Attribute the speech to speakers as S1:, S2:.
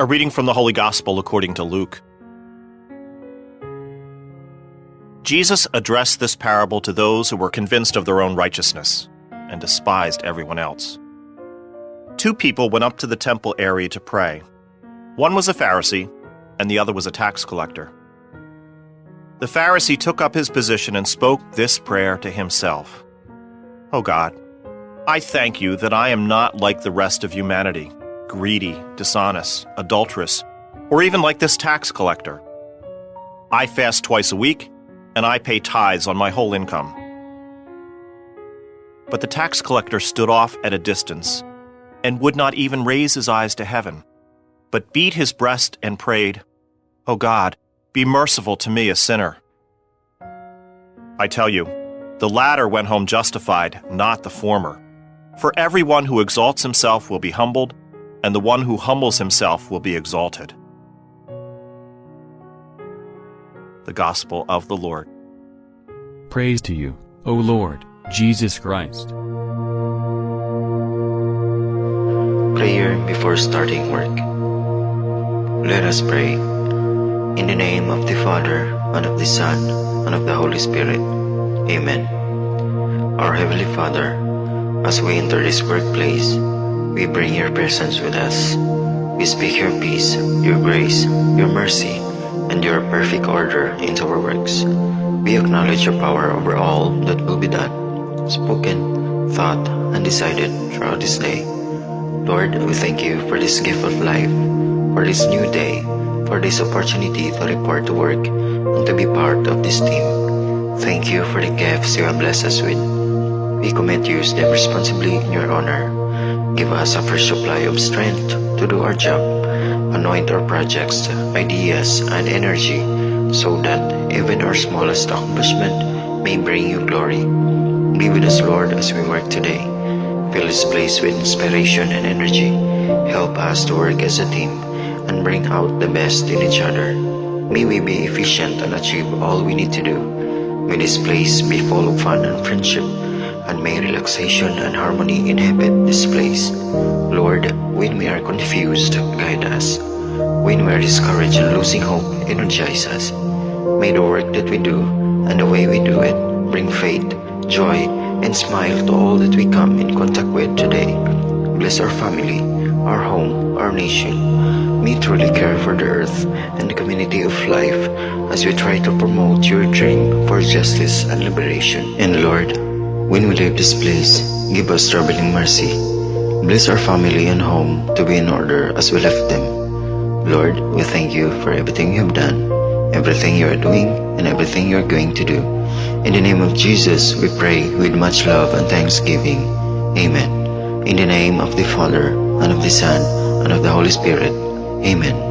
S1: A reading from the Holy Gospel according to Luke. Jesus addressed this parable to those who were convinced of their own righteousness and despised everyone else. Two people went up to the temple area to pray. One was a Pharisee, and the other was a tax collector. The Pharisee took up his position and spoke this prayer to himself. "O God, I thank you that I am not like the rest of humanity, greedy, dishonest, adulterous, or even like this tax collector. I fast twice a week, and I pay tithes on my whole income." But the tax collector stood off at a distance and would not even raise his eyes to heaven, but beat his breast and prayed, "O God, be merciful to me, a sinner." I tell you, the latter went home justified, not the former. For everyone who exalts himself will be humbled, and the one who humbles himself will be exalted. The Gospel of the Lord.
S2: Praise to you, O Lord, Jesus Christ.
S3: Prayer before starting work. Let us pray. In the name of the Father, and of the Son, and of the Holy Spirit. Amen. Our Heavenly Father, as we enter this workplace, we bring your presence with us. We speak your peace, your grace, your mercy, and your perfect order into our works. We acknowledge your power over all that will be done, spoken, thought, and decided throughout this day. Lord, we thank you for this gift of life, for this new day, for this opportunity to report to work and to be part of this team. Thank you for the gifts you have blessed us with. We commit to use them responsibly in your honor. Give us a fresh supply of strength to do our job. Anoint our projects, ideas, and energy so that even our smallest accomplishment may bring you glory. Be with us, Lord, as we work today. Fill this place with inspiration and energy. Help us to work as a team and bring out the best in each other. May we be efficient and achieve all we need to do. May this place be full of fun and friendship, and may relaxation and harmony inhabit this place. Lord, when we are confused, guide us. When we are discouraged and losing hope, energize us. May the work that we do and the way we do it bring faith, joy, and smile to all that we come in contact with today. Bless our family, our home, our nation. May truly care for the earth and the community of life as we try to promote your dream for justice and liberation. And Lord, when we leave this place, give us traveling mercy. Bless our family and home to be in order as we left them. Lord, we thank you for everything you have done, everything you are doing, and everything you are going to do. In the name of Jesus, we pray with much love and thanksgiving. Amen. In the name of the Father, and of the Son, and of the Holy Spirit. Amen.